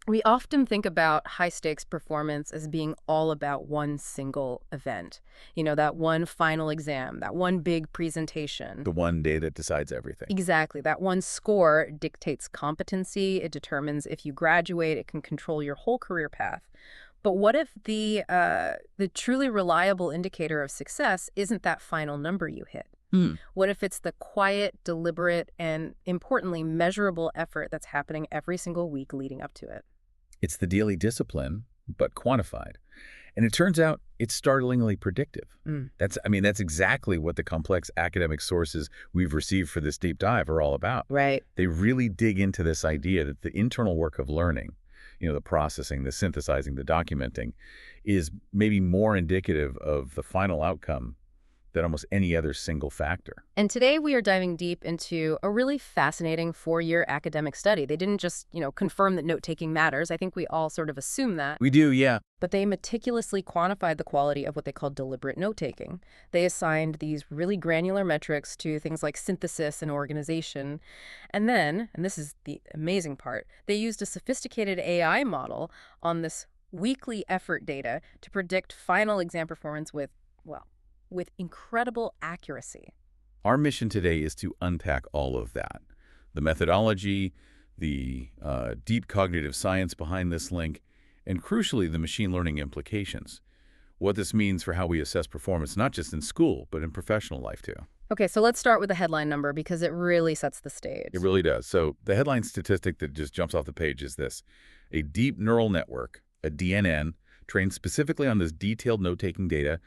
We often think about high-stakes performance as being all about one single event. That one final exam, that one big presentation. The one day that decides everything. Exactly. That one score dictates competency. It determines if you graduate. It can control your whole career path. But what if the truly reliable indicator of success isn't that final number you hit? Hmm. What if it's the quiet, deliberate, and importantly, measurable effort that's happening every single week leading up to it? It's the daily discipline, but quantified. And it turns out it's startlingly predictive. Mm. That's exactly what the complex academic sources we've received for this deep dive are all about. Right. They really dig into this idea that the internal work of learning, the processing, the synthesizing, the documenting, is maybe more indicative of the final outcome than almost any other single factor. And today we are diving deep into a really fascinating 4-year academic study. They didn't just, confirm that note-taking matters. I think we all sort of assume that. We do, yeah. But they meticulously quantified the quality of what they called deliberate note-taking. They assigned these really granular metrics to things like synthesis and organization. And then, and this is the amazing part, they used a sophisticated AI model on this weekly effort data to predict final exam performance with incredible accuracy. Our mission today is to unpack all of that. The methodology, the deep cognitive science behind this link, and crucially, the machine learning implications. What this means for how we assess performance, not just in school, but in professional life too. Okay, so let's start with the headline number because it really sets the stage. It really does. So the headline statistic that just jumps off the page is this. A deep neural network, a DNN, trained specifically on this detailed note-taking data,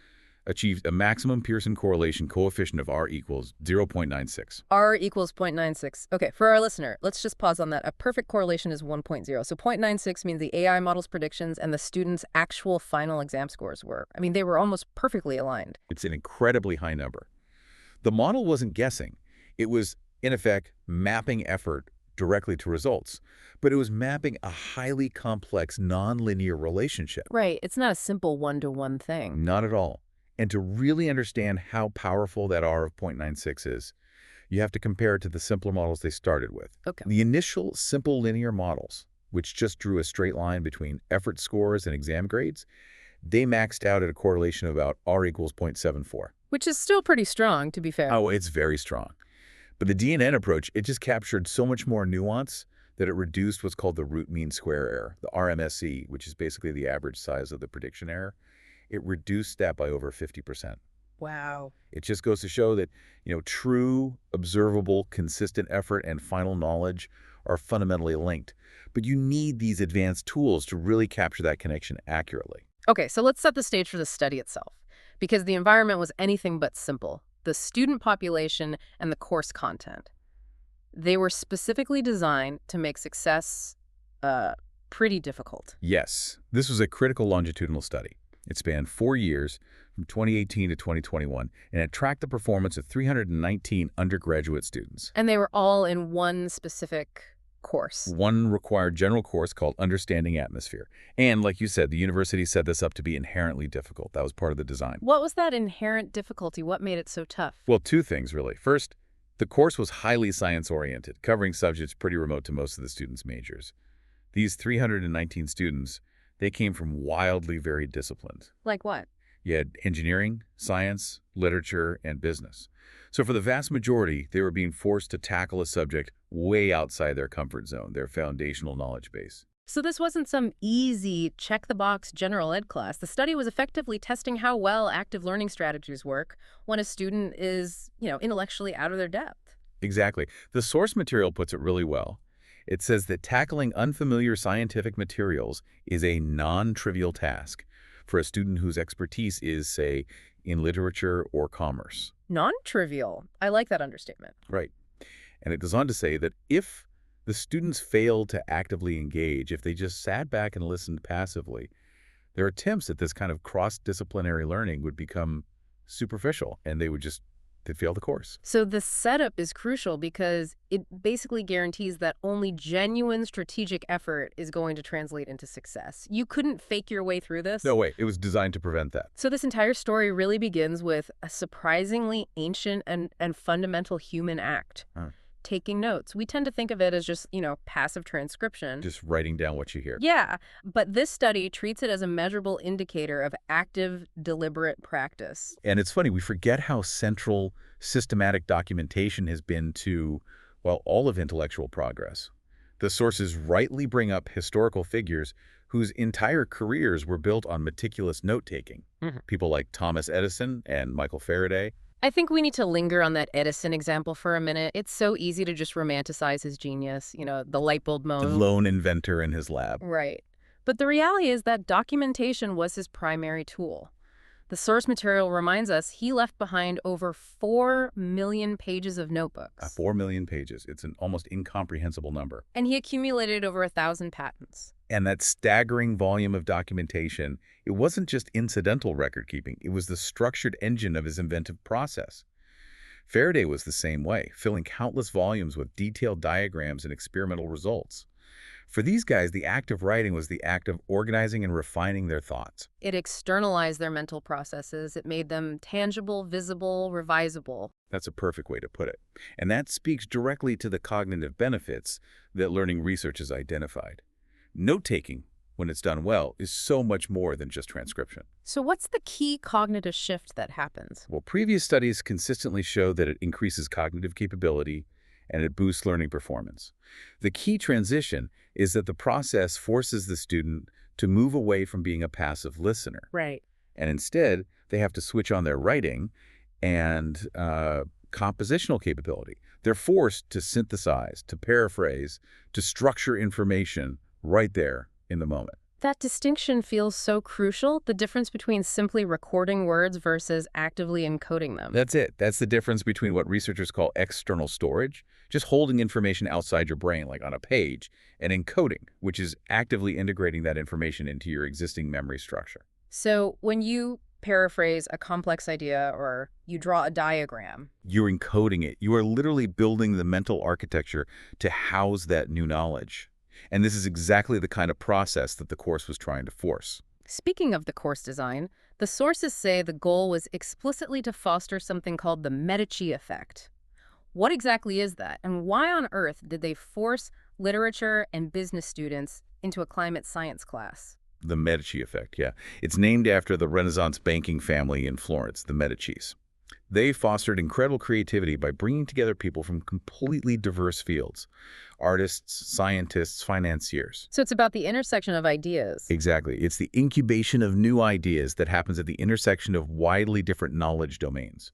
achieved a maximum Pearson correlation coefficient of R equals 0.96. R equals 0.96. Okay, for our listener, let's just pause on that. A perfect correlation is 1.0. So 0.96 means the AI model's predictions and the students' actual final exam scores they were almost perfectly aligned. It's an incredibly high number. The model wasn't guessing. It was, in effect, mapping effort directly to results. But it was mapping a highly complex, nonlinear relationship. Right. It's not a simple one-to-one thing. Not at all. And to really understand how powerful that R of 0.96 is, you have to compare it to the simpler models they started with. Okay. The initial simple linear models, which just drew a straight line between effort scores and exam grades, they maxed out at a correlation of about R equals 0.74. Which is still pretty strong, to be fair. Oh, it's very strong. But the DNN approach, it just captured so much more nuance that it reduced what's called the root mean square error, the RMSE, which is basically the average size of the prediction error. It reduced that by over 50%. Wow. It just goes to show that, true, observable, consistent effort and final knowledge are fundamentally linked. But you need these advanced tools to really capture that connection accurately. Okay, so let's set the stage for the study itself, because the environment was anything but simple. The student population and the course content. They were specifically designed to make success pretty difficult. Yes, this was a critical longitudinal study. It spanned 4 years, from 2018 to 2021, and it tracked the performance of 319 undergraduate students. And they were all in one specific course. One required general course called Understanding Atmosphere. And like you said, the university set this up to be inherently difficult. That was part of the design. What was that inherent difficulty? What made it so tough? Well, two things, really. First, the course was highly science-oriented, covering subjects pretty remote to most of the students' majors. These 319 students, they came from wildly varied disciplines. Like what? You had engineering, science, literature, and business. So for the vast majority, they were being forced to tackle a subject way outside their comfort zone, their foundational knowledge base. So this wasn't some easy, check-the-box general ed class. The study was effectively testing how well active learning strategies work when a student is, intellectually out of their depth. Exactly. The source material puts it really well. It says that tackling unfamiliar scientific materials is a non-trivial task for a student whose expertise is, say, in literature or commerce. Non-trivial. I like that understatement. Right. And it goes on to say that if the students failed to actively engage, if they just sat back and listened passively, their attempts at this kind of cross-disciplinary learning would become superficial, and they'd fail the course. So the setup is crucial because it basically guarantees that only genuine strategic effort is going to translate into success. You couldn't fake your way through this. No way. It was designed to prevent that. So this entire story really begins with a surprisingly ancient and fundamental human act. taking notes. We tend to think of it as just, passive transcription. Just writing down what you hear. Yeah, but this study treats it as a measurable indicator of active, deliberate practice. And it's funny, we forget how central systematic documentation has been to, well, all of intellectual progress. The sources rightly bring up historical figures whose entire careers were built on meticulous note-taking. People like Thomas Edison and Michael Faraday. I think we need to linger on that Edison example for a minute. It's so easy to just romanticize his genius, the light bulb The moment. lone inventor in his lab. Right. But the reality is that documentation was his primary tool. The source material reminds us he left behind over 4 million pages of notebooks. 4 million pages. It's an almost incomprehensible number. And he accumulated over 1,000 patents. And that staggering volume of documentation, it wasn't just incidental record-keeping. It was the structured engine of his inventive process. Faraday was the same way, filling countless volumes with detailed diagrams and experimental results. For these guys, the act of writing was the act of organizing and refining their thoughts. It externalized their mental processes. It made them tangible, visible, revisable. That's a perfect way to put it. And that speaks directly to the cognitive benefits that learning research has identified. Note-taking, when it's done well, is so much more than just transcription. So what's the key cognitive shift that happens? Well, previous studies consistently show that it increases cognitive capability and it boosts learning performance. The key transition is that the process forces the student to move away from being a passive listener. Right. And instead, they have to switch on their writing and compositional capability. They're forced to synthesize, to paraphrase, to structure information right there in the moment. That distinction feels so crucial, the difference between simply recording words versus actively encoding them. That's it. That's the difference between what researchers call external storage, just holding information outside your brain, like on a page, and encoding, which is actively integrating that information into your existing memory structure. So when you paraphrase a complex idea or you draw a diagram, You're encoding it. You are literally building the mental architecture to house that new knowledge. And this is exactly the kind of process that the course was trying to force. speaking of the course design, the sources say the goal was explicitly to foster something called the Medici effect. What exactly is that, and why on earth did they force literature and business students into a climate science class? The Medici effect, yeah. It's named after the Renaissance banking family in Florence, the Medicis. They fostered incredible creativity by bringing together people from completely diverse fields. Artists, scientists, financiers. So it's about the intersection of ideas. Exactly. It's the incubation of new ideas that happens at the intersection of widely different knowledge domains.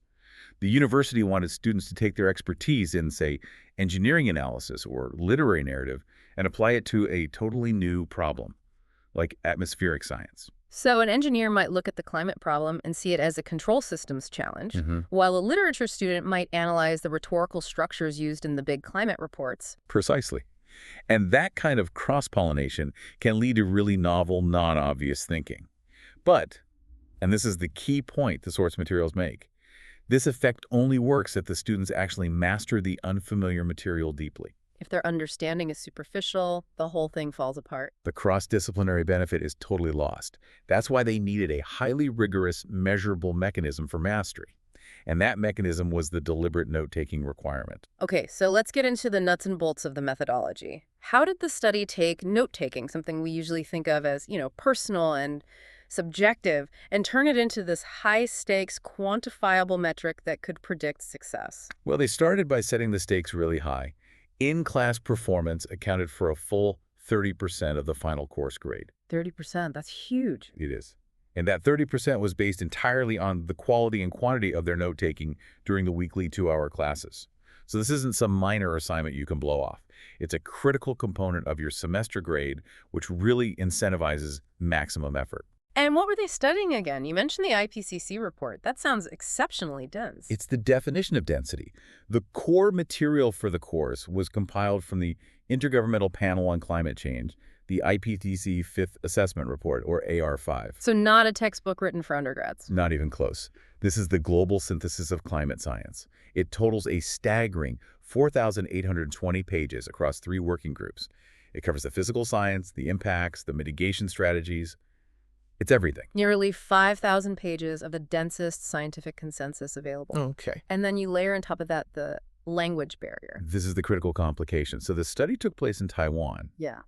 The university wanted students to take their expertise in, say, engineering analysis or literary narrative and apply it to a totally new problem, like atmospheric science. So an engineer might look at the climate problem and see it as a control systems challenge, while a literature student might analyze the rhetorical structures used in the big climate reports. Precisely. And that kind of cross-pollination can lead to really novel, non-obvious thinking. But, and this is the key point the source materials make, this effect only works if the students actually master the unfamiliar material deeply. If their understanding is superficial, the whole thing falls apart. The cross-disciplinary benefit is totally lost. That's why they needed a highly rigorous, measurable mechanism for mastery. And that mechanism was the deliberate note-taking requirement. Okay, so let's get into the nuts and bolts of the methodology. How did the study take note-taking, something we usually think of as, personal and subjective, and turn it into this high-stakes, quantifiable metric that could predict success? Well, they started by setting the stakes really high. In-class performance accounted for a full 30% of the final course grade. 30%, that's huge. It is. And that 30% was based entirely on the quality and quantity of their note-taking during the weekly 2-hour classes. So this isn't some minor assignment you can blow off. It's a critical component of your semester grade, which really incentivizes maximum effort. And what were they studying again? You mentioned the IPCC report. That sounds exceptionally dense. It's the definition of density. The core material for the course was compiled from the Intergovernmental Panel on Climate Change, the IPCC Fifth Assessment Report, or AR5. So not a textbook written for undergrads. Not even close. This is the global synthesis of climate science. It totals a staggering 4,820 pages across 3 working groups. It covers the physical science, the impacts, the mitigation strategies. It's everything. Nearly 5,000 pages of the densest scientific consensus available. Okay. And then you layer on top of that the Language barrier. This is the critical complication. So the study took place in Taiwan, Yeah.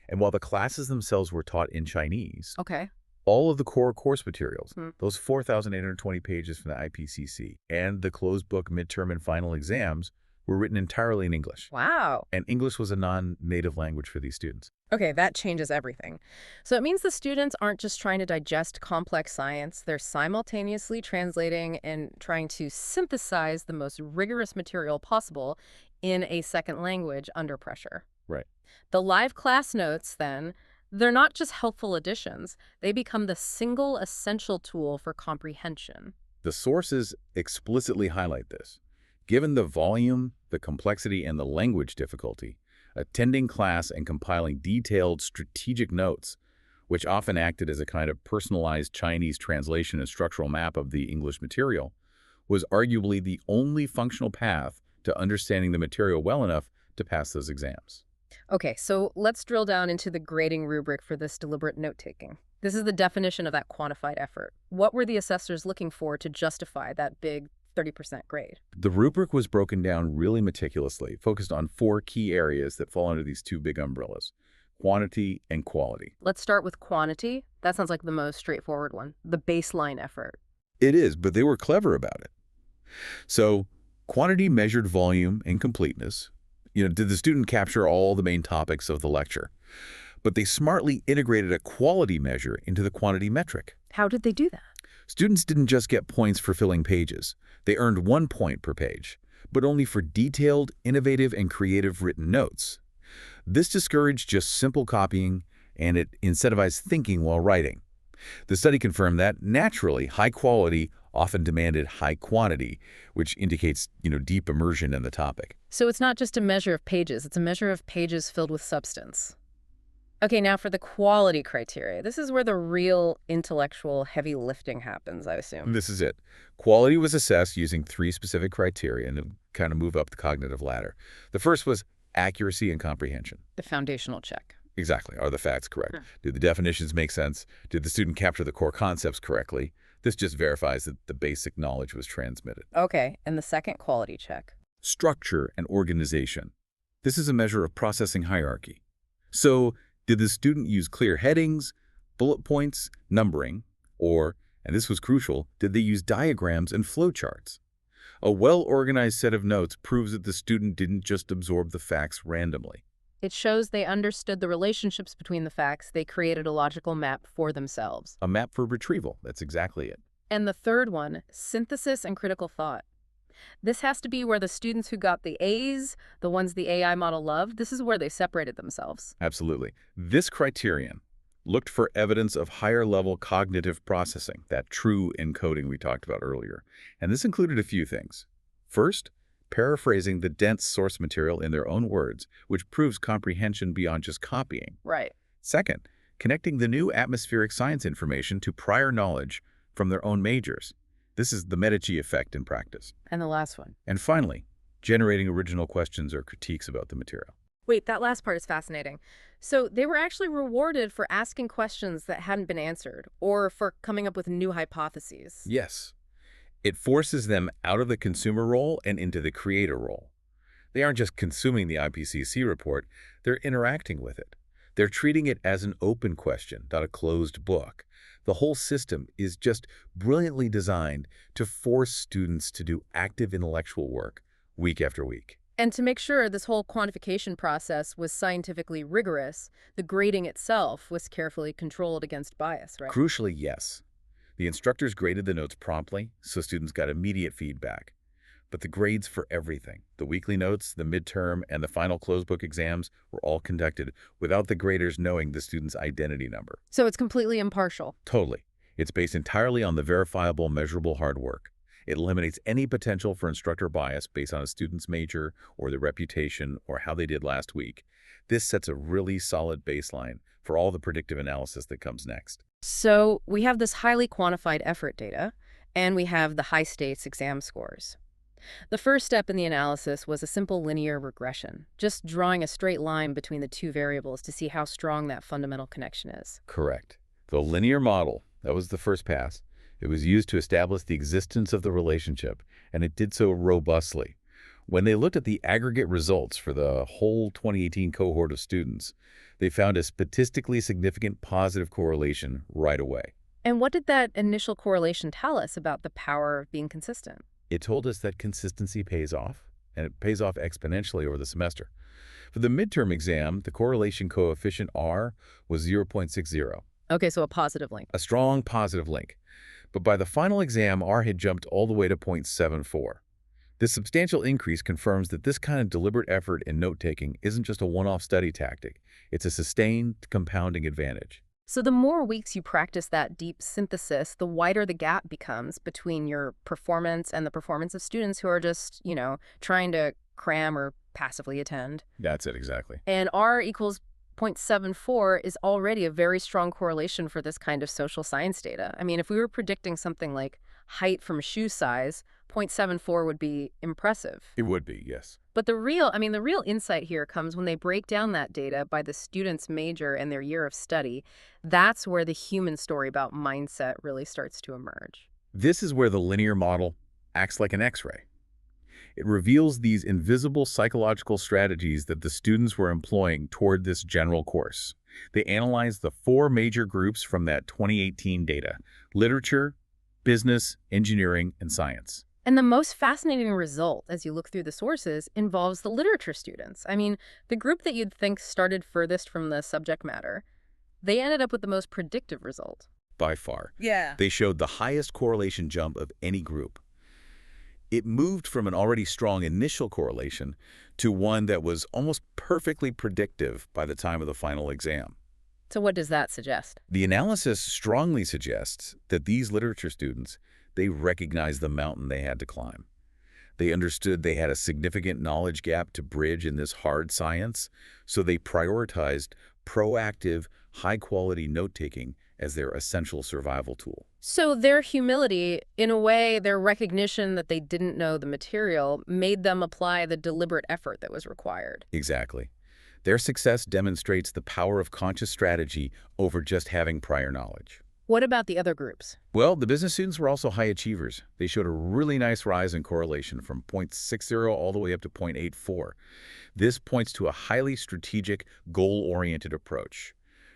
and while the classes themselves were taught in Chinese, Okay. all of the core course materials, Hmm. those 4,820 pages from the IPCC, and the closed book midterm and final exams were written entirely in English. Wow. And English was a non-native language for these students. Okay, that changes everything. So it means the students aren't just trying to digest complex science, they're simultaneously translating and trying to synthesize the most rigorous material possible in a second language under pressure. Right. The live class notes, then, they're not just helpful additions, they become the single essential tool for comprehension. The sources explicitly highlight this. Given the volume, the complexity, and the language difficulty, attending class and compiling detailed strategic notes, which often acted as a kind of personalized Chinese translation and structural map of the English material, was arguably the only functional path to understanding the material well enough to pass those exams. Okay, so let's drill down into the grading rubric for this deliberate note-taking. This is the definition of that quantified effort. What were the assessors looking for to justify that big 30% grade? The rubric was broken down really meticulously, focused on 4 key areas that fall under these 2 big umbrellas: quantity and quality. Let's start with quantity. That sounds like the most straightforward one, the baseline effort. It is, but they were clever about it. So quantity measured volume and completeness. Did the student capture all the main topics of the lecture? But they smartly integrated a quality measure into the quantity metric. How did they do that? Students didn't just get points for filling pages. They earned 1 point per page, but only for detailed, innovative, and creative written notes. This discouraged just simple copying, and it incentivized thinking while writing. The study confirmed that, naturally, high quality often demanded high quantity, which indicates, deep immersion in the topic. So it's not just a measure of pages, it's a measure of pages filled with substance. Okay, now for the quality criteria. This is where the real intellectual heavy lifting happens, I assume. This is it. Quality was assessed using 3 specific criteria to kind of move up the cognitive ladder. The first was accuracy and comprehension. The foundational check. Exactly. Are the facts correct? Sure. Do the definitions make sense? Did the student capture the core concepts correctly? This just verifies that the basic knowledge was transmitted. Okay, and the second quality check. Structure and organization. This is a measure of processing hierarchy. So, did the student use clear headings, bullet points, numbering, or, and this was crucial, did they use diagrams and flowcharts? A well-organized set of notes proves that the student didn't just absorb the facts randomly. It shows they understood the relationships between the facts. They created a logical map for themselves. A map for retrieval. That's exactly it. And the third one, synthesis and critical thought. This has to be where the students who got the A's, the ones the AI model loved, this is where they separated themselves. Absolutely. This criterion looked for evidence of higher-level cognitive processing, that true encoding we talked about earlier. And this included a few things. First, paraphrasing the dense source material in their own words, which proves comprehension beyond just copying. Right. Second, connecting the new atmospheric science information to prior knowledge from their own majors. This is the Medici effect in practice. And the last one. And finally, generating original questions or critiques about the material. Wait, that last part is fascinating. So they were actually rewarded for asking questions that hadn't been answered, or for coming up with new hypotheses. Yes. It forces them out of the consumer role and into the creator role. They aren't just consuming the IPCC report, they're interacting with it. They're treating it as an open question, not a closed book. The whole system is just brilliantly designed to force students to do active intellectual work week after week. And to make sure this whole quantification process was scientifically rigorous, the grading itself was carefully controlled against bias, right? Crucially, yes. The instructors graded the notes promptly, so students got immediate feedback. But the grades for everything, the weekly notes, the midterm, and the final closed book exams were all conducted without the graders knowing the student's identity number. So it's completely impartial. Totally. It's based entirely on the verifiable, measurable hard work. It eliminates any potential for instructor bias based on a student's major or their reputation or how they did last week. This sets a really solid baseline for all the predictive analysis that comes next. So we have this highly quantified effort data, and we have the high-stakes exam scores. The first step in the analysis was a simple linear regression, just drawing a straight line between the two variables to see how strong that fundamental connection is. Correct. The linear model, that was the first pass. It was used to establish the existence of the relationship, and it did so robustly. When they looked at the aggregate results for the whole 2018 cohort of students, they found a statistically significant positive correlation right away. And what did that initial correlation tell us about the power of being consistent? It told us that consistency pays off, and it pays off exponentially over the semester. For the midterm exam, the correlation coefficient R was 0.60, Okay, so a positive link. a strong positive link. But by the final exam, R had jumped all the way to 0.74. This substantial increase confirms that this kind of deliberate effort in note-taking isn't just a one-off study tactic. It's a sustained, compounding advantage. So the more weeks you practice that deep synthesis, the wider the gap becomes between your performance and the performance of students who are just, trying to cram or passively attend. That's it, exactly. And R equals 0.74 is already a very strong correlation for this kind of social science data. I mean, if we were predicting something like height from shoe size, 0.74 would be impressive. It would be, yes. But the real insight here comes when they break down that data by the student's major and their year of study. That's where the human story about mindset really starts to emerge. This is where the linear model acts like an X-ray. It reveals these invisible psychological strategies that the students were employing toward this general course. They analyzed the 4 major groups from that 2018 data: literature, business, engineering, and science. And the most fascinating result, as you look through the sources, involves the literature students. I mean, the group that you'd think started furthest from the subject matter. They ended up with the most predictive result. By far. Yeah. They showed the highest correlation jump of any group. It moved from an already strong initial correlation to one that was almost perfectly predictive by the time of the final exam. So what does that suggest? The analysis strongly suggests that these literature students, they recognized the mountain they had to climb. They understood they had a significant knowledge gap to bridge in this hard science, so they prioritized proactive, high-quality note-taking as their essential survival tool. So their humility, in a way, their recognition that they didn't know the material, made them apply the deliberate effort that was required. Exactly. Their success demonstrates the power of conscious strategy over just having prior knowledge. What about the other groups? Well, the business students were also high achievers. They showed a really nice rise in correlation from 0.60 all the way up to 0.84. This points to a highly strategic, goal-oriented approach.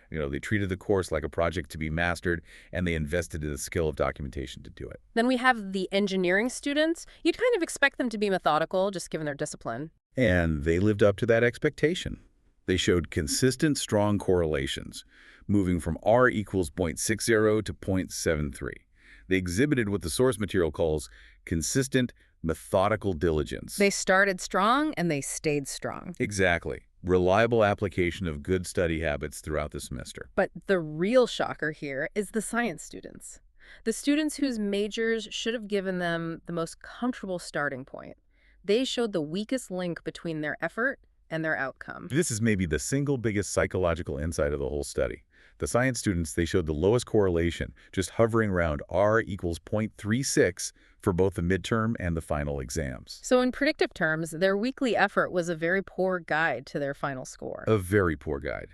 They treated the course like a project to be mastered, and they invested in the skill of documentation to do it. Then we have the engineering students. You'd kind of expect them to be methodical, just given their discipline. And they lived up to that expectation. They showed consistent, strong correlations, moving from R equals 0.60 to 0.73. They exhibited what the source material calls consistent, methodical diligence. They started strong and they stayed strong. Exactly. Reliable application of good study habits throughout the semester. But the real shocker here is the science students. The students whose majors should have given them the most comfortable starting point. They showed the weakest link between their effort and their outcome. This is maybe the single biggest psychological insight of the whole study. The science students, they showed the lowest correlation, just hovering around R equals 0.36 for both the midterm and the final exams. So in predictive terms, their weekly effort was a very poor guide to their final score. A very poor guide.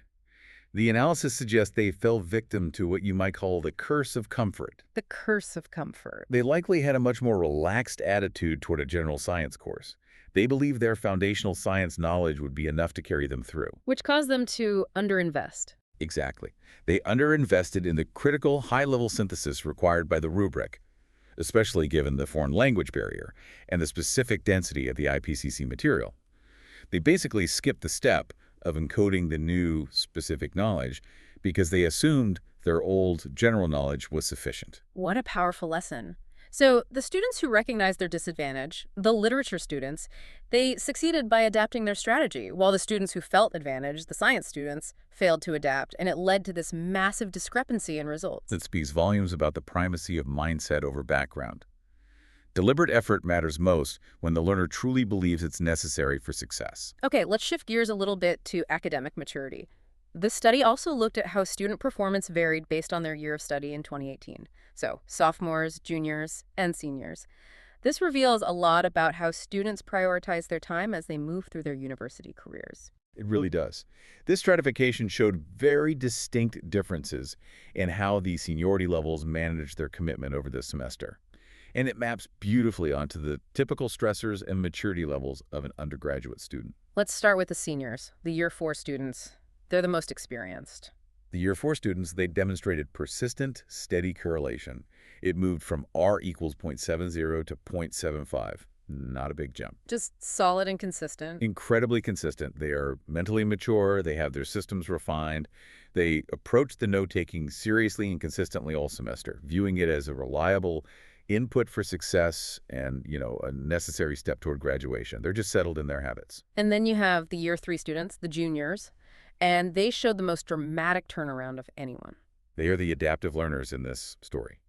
The analysis suggests they fell victim to what you might call the curse of comfort. The curse of comfort. They likely had a much more relaxed attitude toward a general science course. They believed their foundational science knowledge would be enough to carry them through. Which caused them to underinvest. Exactly. They underinvested in the critical high-level synthesis required by the rubric, especially given the foreign language barrier and the specific density of the IPCC material. They basically skipped the step of encoding the new specific knowledge because they assumed their old general knowledge was sufficient. What a powerful lesson. So the students who recognized their disadvantage, the literature students, they succeeded by adapting their strategy, while the students who felt advantaged, the science students, failed to adapt, and it led to this massive discrepancy in results. That speaks volumes about the primacy of mindset over background. Deliberate effort matters most when the learner truly believes it's necessary for success. Okay, let's shift gears a little bit to academic maturity. This study also looked at how student performance varied based on their year of study in 2018. So, sophomores, juniors, and seniors. This reveals a lot about how students prioritize their time as they move through their university careers. It really does. This stratification showed very distinct differences in how the seniority levels managed their commitment over this semester. And it maps beautifully onto the typical stressors and maturity levels of an undergraduate student. Let's start with the seniors, the year 4 students. They're the most experienced. The year 4 students, they demonstrated persistent, steady correlation. It moved from R equals 0.70 to 0.75. Not a big jump. Just solid and consistent. Incredibly consistent. They are mentally mature. They have their systems refined. They approach the note-taking seriously and consistently all semester, viewing it as a reliable input for success and, a necessary step toward graduation. They're just settled in their habits. And then you have the year 3 students, the juniors, and they showed the most dramatic turnaround of anyone. They are the adaptive learners in this story.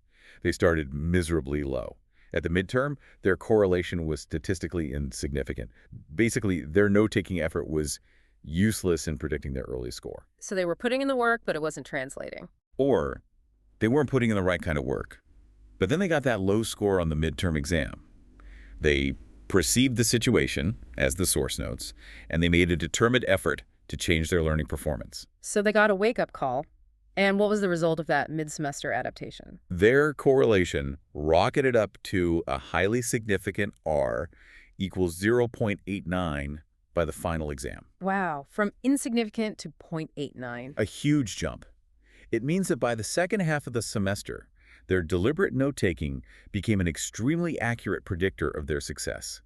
They started miserably low. At the midterm, their correlation was statistically insignificant. Basically, their note-taking effort was useless in predicting their early score. So they were putting in the work, but it wasn't translating. Or they weren't putting in the right kind of work. But then they got that low score on the midterm exam. They perceived the situation as the source notes, and they made a determined effort to change their learning performance. So they got a wake-up call. And what was the result of that mid-semester adaptation? Their correlation rocketed up to a highly significant R equals 0.89 by the final exam. Wow, from insignificant to 0.89. A huge jump. It means that by the second half of the semester, their deliberate note-taking became an extremely accurate predictor of their success.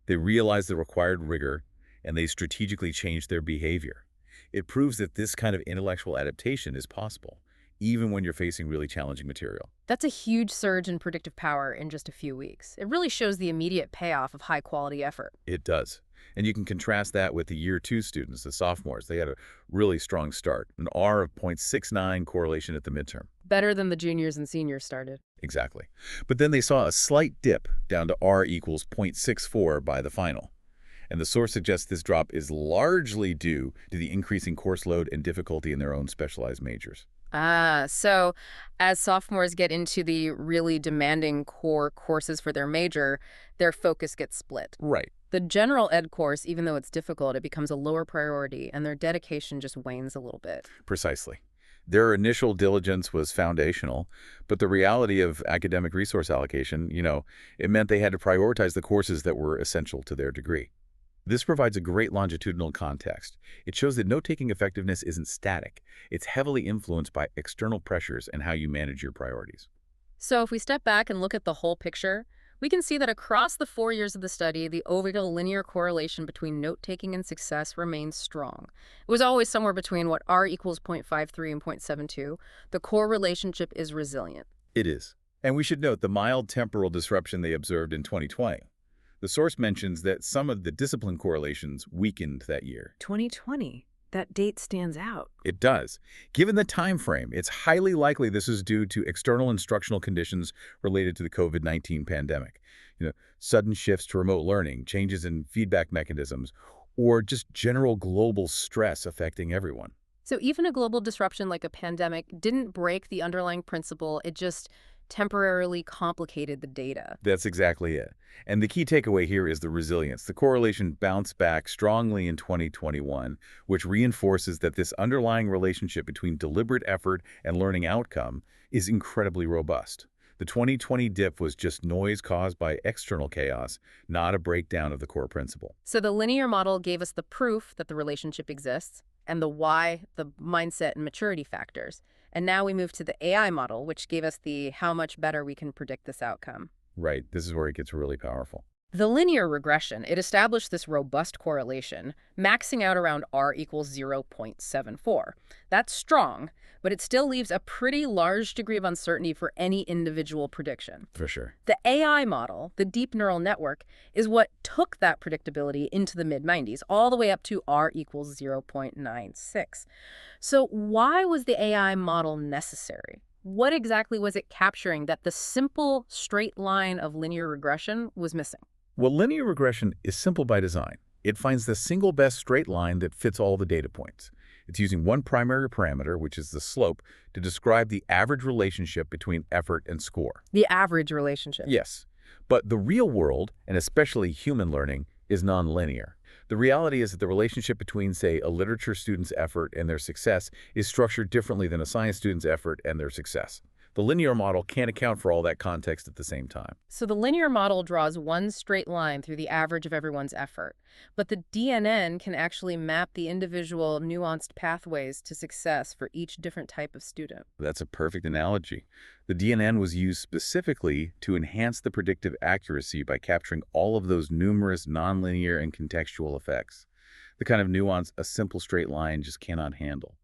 They realized the required rigor, and they strategically changed their behavior. It proves that this kind of intellectual adaptation is possible, even when you're facing really challenging material. That's a huge surge in predictive power in just a few weeks. It really shows the immediate payoff of high-quality effort. It does. And you can contrast that with the year 2 students, the sophomores. They had a really strong start, an R of 0.69 correlation at the midterm. Better than the juniors and seniors started. Exactly. But then they saw a slight dip down to R equals 0.64 by the final. And the source suggests this drop is largely due to the increasing course load and difficulty in their own specialized majors. So as sophomores get into the really demanding core courses for their major, their focus gets split. Right. The general ed course, even though it's difficult, it becomes a lower priority, and their dedication just wanes a little bit. Precisely. Their initial diligence was foundational, but the reality of academic resource allocation, it meant they had to prioritize the courses that were essential to their degree. This provides a great longitudinal context. It shows that note-taking effectiveness isn't static. It's heavily influenced by external pressures and how you manage your priorities. So if we step back and look at the whole picture, we can see that across the 4 years of the study, the overall linear correlation between note-taking and success remains strong. It was always somewhere between what R equals 0.53 and 0.72. The core relationship is resilient. It is. And we should note the mild temporal disruption they observed in 2020. The source mentions that some of the discipline correlations weakened that year. 2020. That date stands out. It does. Given the time frame, it's highly likely this is due to external instructional conditions related to the COVID-19 pandemic. Sudden shifts to remote learning, changes in feedback mechanisms, or just general global stress affecting everyone. So even a global disruption like a pandemic didn't break the underlying principle, it just temporarily complicated the data. That's exactly it. And the key takeaway here is the resilience. The correlation bounced back strongly in 2021, which reinforces that this underlying relationship between deliberate effort and learning outcome is incredibly robust. The 2020 dip was just noise caused by external chaos, not a breakdown of the core principle. So the linear model gave us the proof that the relationship exists, and the why, the mindset and maturity factors. And now we move to the AI model, which gave us the how much better we can predict this outcome. Right. This is where it gets really powerful. The linear regression, it established this robust correlation, maxing out around R equals 0.74. That's strong, but it still leaves a pretty large degree of uncertainty for any individual prediction. For sure. The AI model, the deep neural network, is what took that predictability into the mid-90s, all the way up to R equals 0.96. So why was the AI model necessary? What exactly was it capturing that the simple straight line of linear regression was missing? Well, linear regression is simple by design. It finds the single best straight line that fits all the data points. It's using one primary parameter, which is the slope, to describe the average relationship between effort and score. The average relationship. Yes, but the real world, and especially human learning, is nonlinear. The reality is that the relationship between, say, a literature student's effort and their success is structured differently than a science student's effort and their success. The linear model can't account for all that context at the same time. So the linear model draws one straight line through the average of everyone's effort, but the DNN can actually map the individual nuanced pathways to success for each different type of student. That's a perfect analogy. The DNN was used specifically to enhance the predictive accuracy by capturing all of those numerous nonlinear and contextual effects, the kind of nuance a simple straight line just cannot handle.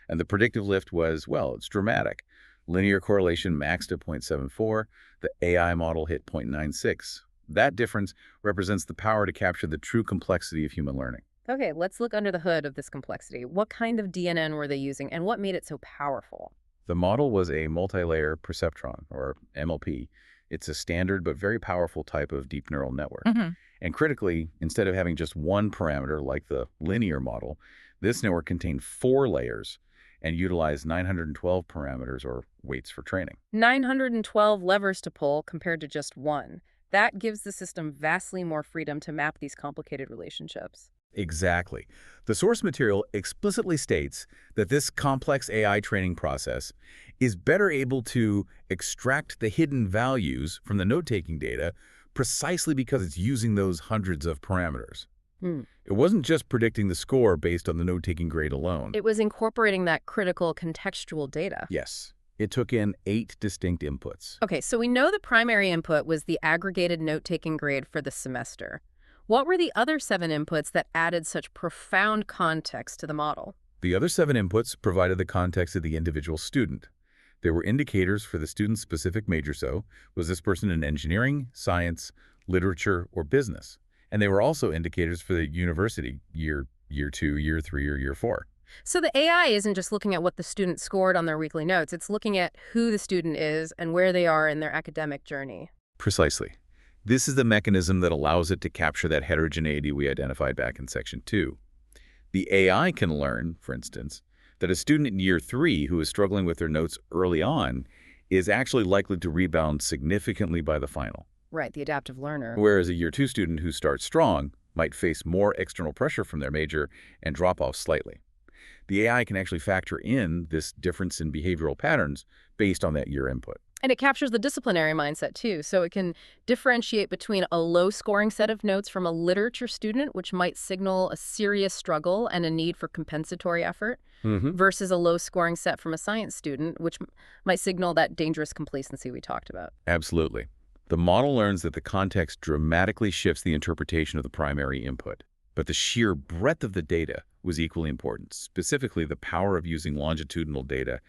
And the predictive lift was, well, it's dramatic. Linear correlation maxed at 0.74, the AI model hit 0.96. That difference represents the power to capture the true complexity of human learning. Okay, let's look under the hood of this complexity. What kind of DNN were they using, and what made it so powerful? The model was a multi-layer perceptron, or MLP. It's a standard but very powerful type of deep neural network. And critically, instead of having just one parameter like the linear model, this network contained 4 layers and utilized 912 parameters or weights for training. 912 levers to pull compared to just one. That gives the system vastly more freedom to map these complicated relationships. Exactly. The source material explicitly states that this complex AI training process is better able to extract the hidden values from the note-taking data precisely because it's using those hundreds of parameters. It wasn't just predicting the score based on the note-taking grade alone. It was incorporating that critical contextual data. Yes. It took in 8 distinct inputs. Okay, so we know the primary input was the aggregated note-taking grade for the semester. What were the other 7 inputs that added such profound context to the model? The other 7 inputs provided the context of the individual student. There were indicators for the student's specific major, so was this person in engineering, science, literature, or business? And they were also indicators for the university, year 2, year 3, or year 4. So the AI isn't just looking at what the student scored on their weekly notes. It's looking at who the student is and where they are in their academic journey. Precisely. This is the mechanism that allows it to capture that heterogeneity we identified back in Section 2. The AI can learn, for instance, that a student in year 3 who is struggling with their notes early on is actually likely to rebound significantly by the final. Right, the adaptive learner. Whereas a year 2 student who starts strong might face more external pressure from their major and drop off slightly. The AI can actually factor in this difference in behavioral patterns based on that year input. And it captures the disciplinary mindset, too, so it can differentiate between a low-scoring set of notes from a literature student, which might signal a serious struggle and a need for compensatory effort, versus a low-scoring set from a science student, which might signal that dangerous complacency we talked about. Absolutely. The model learns that the context dramatically shifts the interpretation of the primary input. But the sheer breadth of the data was equally important, specifically the power of using longitudinal data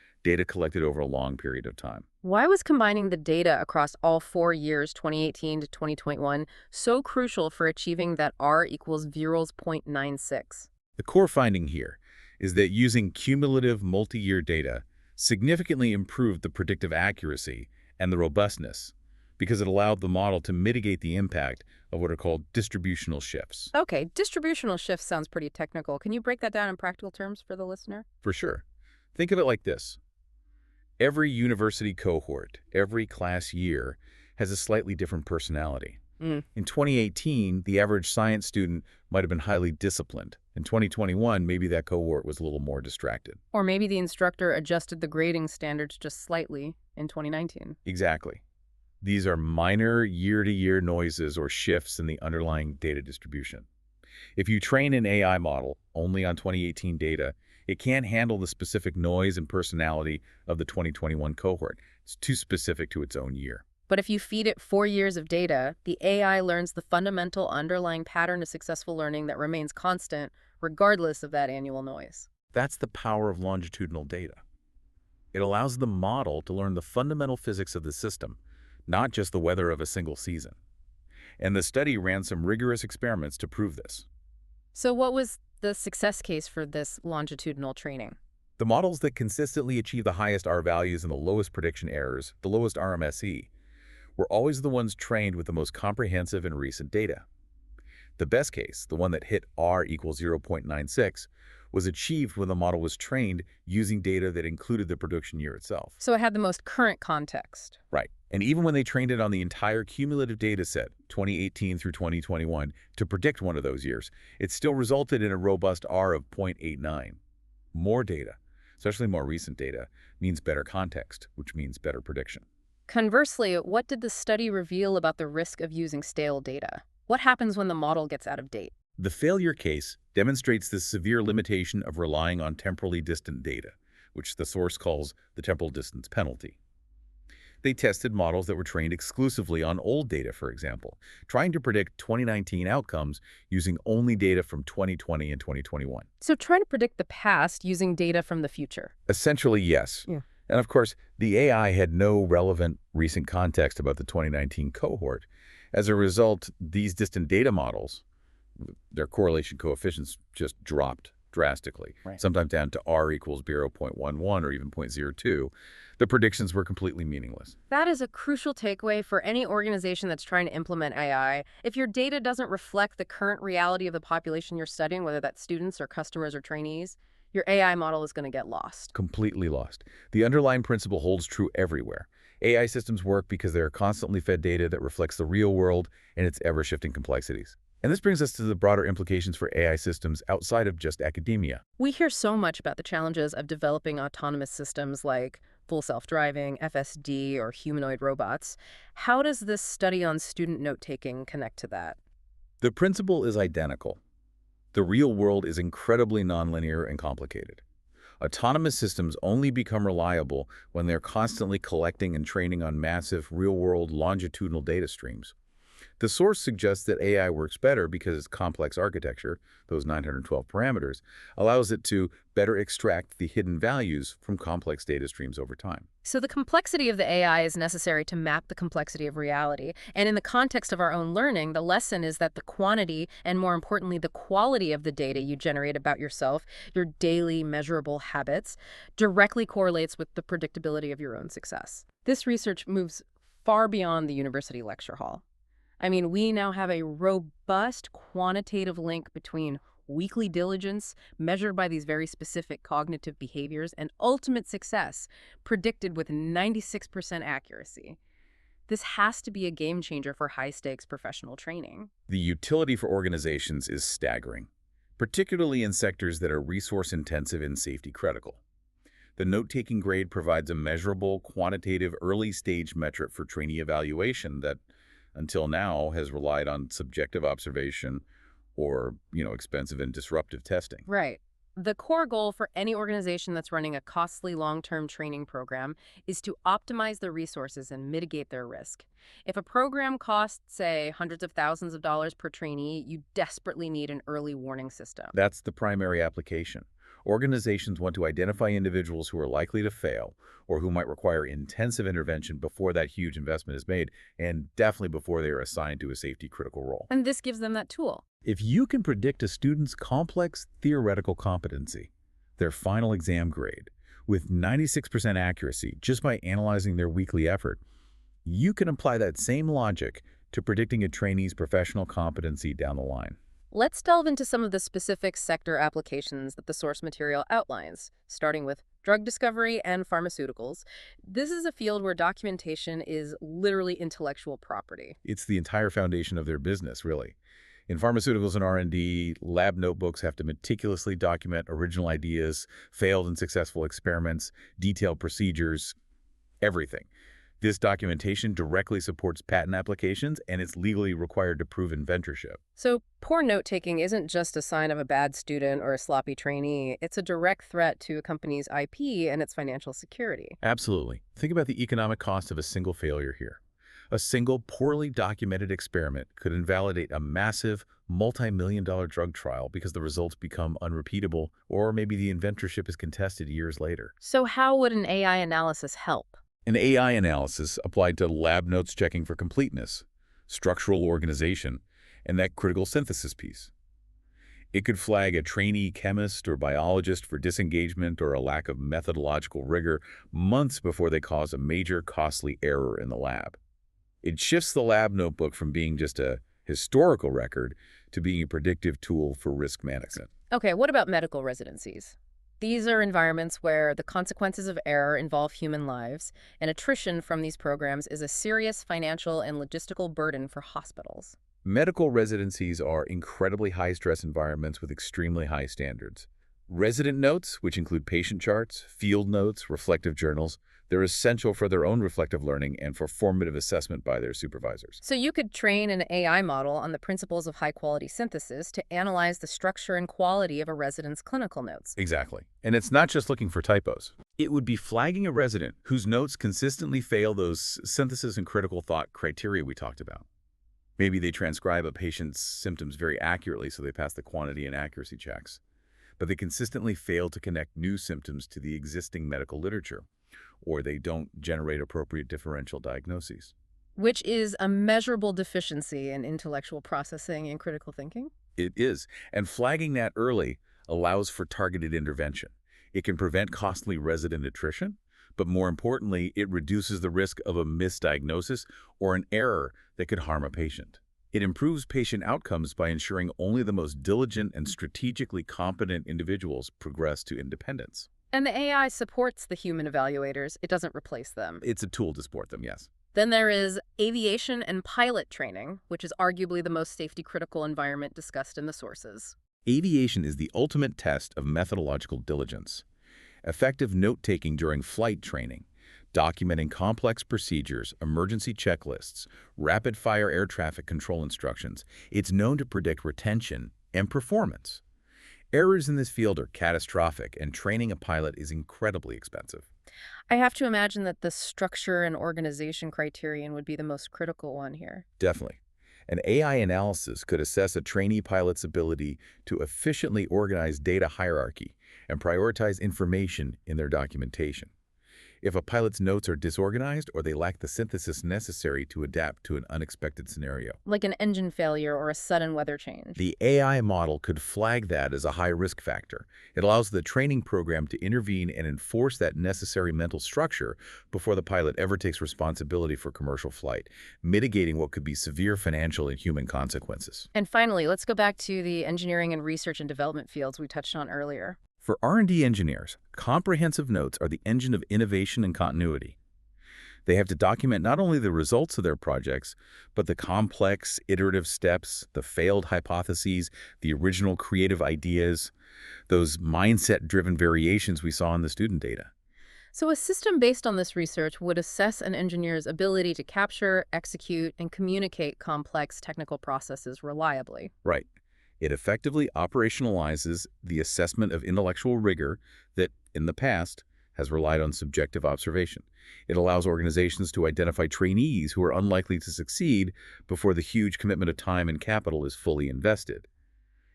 collected over a long period of time. Why was combining the data across all 4 years, 2018 to 2021, so crucial for achieving that R equals Viral's 0.96? The core finding here is that using cumulative multi-year data significantly improved the predictive accuracy and the robustness because it allowed the model to mitigate the impact of what are called distributional shifts. Okay, distributional shifts sounds pretty technical. Can you break that down in practical terms for the listener? For sure. Think of it like this. Every university cohort, every class year, has a slightly different personality. In 2018, the average science student might have been highly disciplined. In 2021, maybe that cohort was a little more distracted. Or maybe the instructor adjusted the grading standards just slightly in 2019. Exactly. These are minor year-to-year noises or shifts in the underlying data distribution. If you train an AI model only on 2018 data, it can't handle the specific noise and personality of the 2021 cohort. It's too specific to its own year. But if you feed it 4 years of data, the AI learns the fundamental underlying pattern of successful learning that remains constant regardless of that annual noise. That's the power of longitudinal data. It allows the model to learn the fundamental physics of the system, not just the weather of a single season. And the study ran some rigorous experiments to prove this. So what was the success case for this longitudinal training? The models that consistently achieve the highest R values and the lowest prediction errors, the lowest RMSE, were always the ones trained with the most comprehensive and recent data. The best case, the one that hit R equals 0.96, was achieved when the model was trained using data that included the production year itself. So it had the most current context. Right. And even when they trained it on the entire cumulative data set, 2018 through 2021, to predict one of those years, it still resulted in a robust R of 0.89. More data. especially more recent data, means better context, which means better prediction. Conversely, what did the study reveal about the risk of using stale data? What happens when the model gets out of date? The failure case demonstrates the severe limitation of relying on temporally distant data, which the source calls the temporal distance penalty. They tested models that were trained exclusively on old data, for example, trying to predict 2019 outcomes using only data from 2020 and 2021. So trying to predict the past using data from the future. Essentially, yes. Yeah. And of course, the AI had no relevant recent context about the 2019 cohort. As a result, these distant data models, their correlation coefficients just dropped drastically, Right. sometimes down to R equals 0.11 or even 0.02. The predictions were completely meaningless. That is a crucial takeaway for any organization that's trying to implement AI. If your data doesn't reflect the current reality of the population you're studying, whether that's students or customers or trainees, your AI model is going to get lost. Completely lost. The underlying principle holds true everywhere. AI systems work because they are constantly fed data that reflects the real world and its ever-shifting complexities. And this brings us to the broader implications for AI systems outside of just academia. We hear so much about the challenges of developing autonomous systems like full self-driving, FSD, or humanoid robots. How does this study on student note-taking connect to that? The principle is identical. The real world is incredibly nonlinear and complicated. Autonomous systems only become reliable when they're constantly collecting and training on massive, real-world longitudinal data streams. The source suggests that AI works better because its complex architecture, those 912 parameters, allows it to better extract the hidden values from complex data streams over time. So the complexity of the AI is necessary to map the complexity of reality. And in the context of our own learning, the lesson is that the quantity and, more importantly, the quality of the data you generate about yourself, your daily measurable habits, directly correlates with the predictability of your own success. This research moves far beyond the university lecture hall. I mean, we now have a robust quantitative link between weekly diligence, measured by these very specific cognitive behaviors, and ultimate success, predicted with 96% accuracy. This has to be a game changer for high-stakes professional training. The utility for organizations is staggering, particularly in sectors that are resource-intensive and safety-critical. The note-taking grade provides a measurable, quantitative, early-stage metric for trainee evaluation that, until now, has relied on subjective observation or, expensive and disruptive testing. Right. The core goal for any organization that's running a costly long-term training program is to optimize their resources and mitigate their risk. If a program costs, say, hundreds of thousands of dollars per trainee, you desperately need an early warning system. That's the primary application. Organizations want to identify individuals who are likely to fail or who might require intensive intervention before that huge investment is made, and definitely before they are assigned to a safety-critical role. And this gives them that tool. If you can predict a student's complex theoretical competency, their final exam grade, with 96% accuracy just by analyzing their weekly effort, you can apply that same logic to predicting a trainee's professional competency down the line. Let's delve into some of the specific sector applications that the source material outlines, starting with drug discovery and pharmaceuticals. This is a field where documentation is literally intellectual property. It's the entire foundation of their business, really. In pharmaceuticals and R&D, lab notebooks have to meticulously document original ideas, failed and successful experiments, detailed procedures, everything. This documentation directly supports patent applications, and it's legally required to prove inventorship. So poor note-taking isn't just a sign of a bad student or a sloppy trainee. It's a direct threat to a company's IP and its financial security. Absolutely. Think about the economic cost of a single failure here. A single poorly documented experiment could invalidate a massive, multi-million-dollar drug trial because the results become unrepeatable, or maybe the inventorship is contested years later. So how would an AI analysis help? An AI analysis applied to lab notes checking for completeness, structural organization, and that critical synthesis piece. It could flag a trainee chemist or biologist for disengagement or a lack of methodological rigor months before they cause a major, costly error in the lab. It shifts the lab notebook from being just a historical record to being a predictive tool for risk management. Okay, what about medical residencies? These are environments where the consequences of error involve human lives, and attrition from these programs is a serious financial and logistical burden for hospitals. Medical residencies are incredibly high-stress environments with extremely high standards. Resident notes, which include patient charts, field notes, reflective journals, they're essential for their own reflective learning and for formative assessment by their supervisors. So you could train an AI model on the principles of high-quality synthesis to analyze the structure and quality of a resident's clinical notes. Exactly. And it's not just looking for typos. It would be flagging a resident whose notes consistently fail those synthesis and critical thought criteria we talked about. Maybe they transcribe a patient's symptoms very accurately so they pass the quantity and accuracy checks, but they consistently fail to connect new symptoms to the existing medical literature, or they don't generate appropriate differential diagnoses. Which is a measurable deficiency in intellectual processing and critical thinking? It is, and flagging that early allows for targeted intervention. It can prevent costly resident attrition, but more importantly, it reduces the risk of a misdiagnosis or an error that could harm a patient. It improves patient outcomes by ensuring only the most diligent and strategically competent individuals progress to independence. And the AI supports the human evaluators. It doesn't replace them. It's a tool to support them, yes. Then there is aviation and pilot training, which is arguably the most safety-critical environment discussed in the sources. Aviation is the ultimate test of methodological diligence. Effective note-taking during flight training, documenting complex procedures, emergency checklists, rapid-fire air traffic control instructions. It's known to predict retention and performance. Errors in this field are catastrophic, and training a pilot is incredibly expensive. I have to imagine that the structure and organization criterion would be the most critical one here. Definitely. An AI analysis could assess a trainee pilot's ability to efficiently organize data hierarchy and prioritize information in their documentation. If a pilot's notes are disorganized or they lack the synthesis necessary to adapt to an unexpected scenario, Like an engine failure or a sudden weather change. the AI model could flag that as a high-risk factor. It allows the training program to intervene and enforce that necessary mental structure before the pilot ever takes responsibility for commercial flight, mitigating what could be severe financial and human consequences. And finally, let's go back to the engineering and research and development fields we touched on earlier. For R&D engineers, comprehensive notes are the engine of innovation and continuity. They have to document not only the results of their projects, but the complex, iterative steps, the failed hypotheses, the original creative ideas, those mindset-driven variations we saw in the student data. So a system based on this research would assess an engineer's ability to capture, execute, and communicate complex technical processes reliably. Right. It effectively operationalizes the assessment of intellectual rigor that, in the past, has relied on subjective observation. It allows organizations to identify trainees who are unlikely to succeed before the huge commitment of time and capital is fully invested.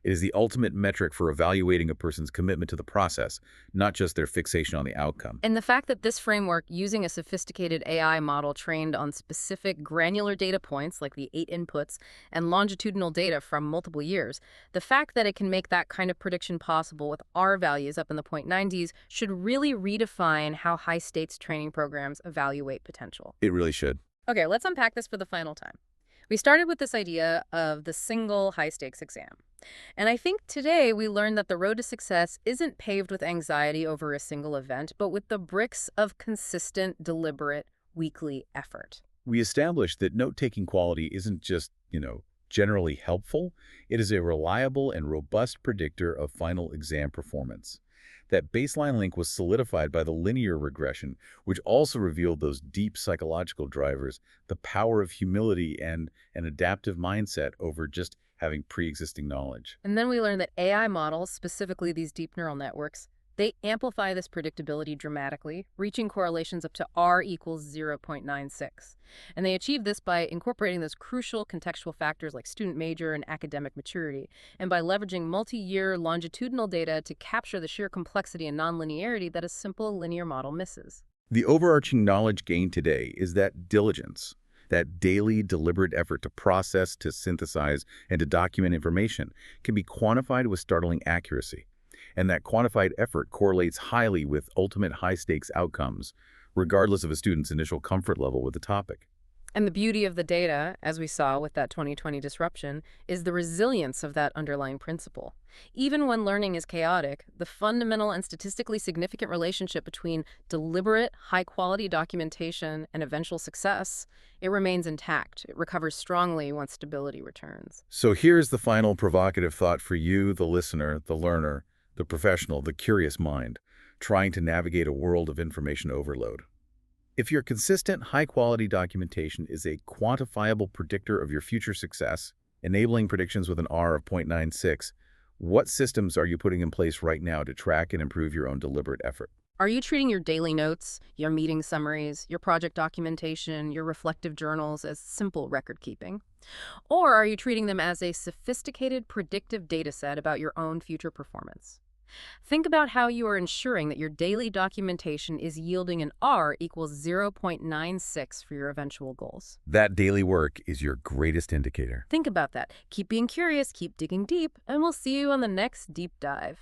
It is the ultimate metric for evaluating a person's commitment to the process, not just their fixation on the outcome. And the fact that this framework, using a sophisticated AI model trained on specific granular data points like the 8 inputs and longitudinal data from multiple years, the fact that it can make that kind of prediction possible with R values up in the 0.90s should really redefine how high-stakes training programs evaluate potential. It really should. Okay, let's unpack this for the final time. We started with this idea of the single high-stakes exam. And I think today we learned that the road to success isn't paved with anxiety over a single event, but with the bricks of consistent, deliberate, weekly effort. We established that note-taking quality isn't just, generally helpful. It is a reliable and robust predictor of final exam performance. That baseline link was solidified by the linear regression, which also revealed those deep psychological drivers, the power of humility and an adaptive mindset over just having pre-existing knowledge. And then we learned that AI models, specifically these deep neural networks, they amplify this predictability dramatically, reaching correlations up to R equals 0.96. And they achieve this by incorporating those crucial contextual factors like student major and academic maturity, and by leveraging multi-year longitudinal data to capture the sheer complexity and nonlinearity that a simple linear model misses. The overarching knowledge gained today is that diligence, that daily, deliberate effort to process, to synthesize, and to document information can be quantified with startling accuracy. And that quantified effort correlates highly with ultimate high-stakes outcomes, regardless of a student's initial comfort level with the topic. And the beauty of the data, as we saw with that 2020 disruption, is the resilience of that underlying principle. Even when learning is chaotic, the fundamental and statistically significant relationship between deliberate, high-quality documentation and eventual success, it remains intact. It recovers strongly once stability returns. So here's the final provocative thought for you, the listener, the learner, the professional, the curious mind, trying to navigate a world of information overload. If your consistent, high-quality documentation is a quantifiable predictor of your future success, enabling predictions with an R of 0.96, what systems are you putting in place right now to track and improve your own deliberate effort? Are you treating your daily notes, your meeting summaries, your project documentation, your reflective journals as simple record keeping? Or are you treating them as a sophisticated predictive data set about your own future performance? Think about how you are ensuring that your daily documentation is yielding an R equals 0.96 for your eventual goals. That daily work is your greatest indicator. Think about that. Keep being curious, keep digging deep, and we'll see you on the next deep dive.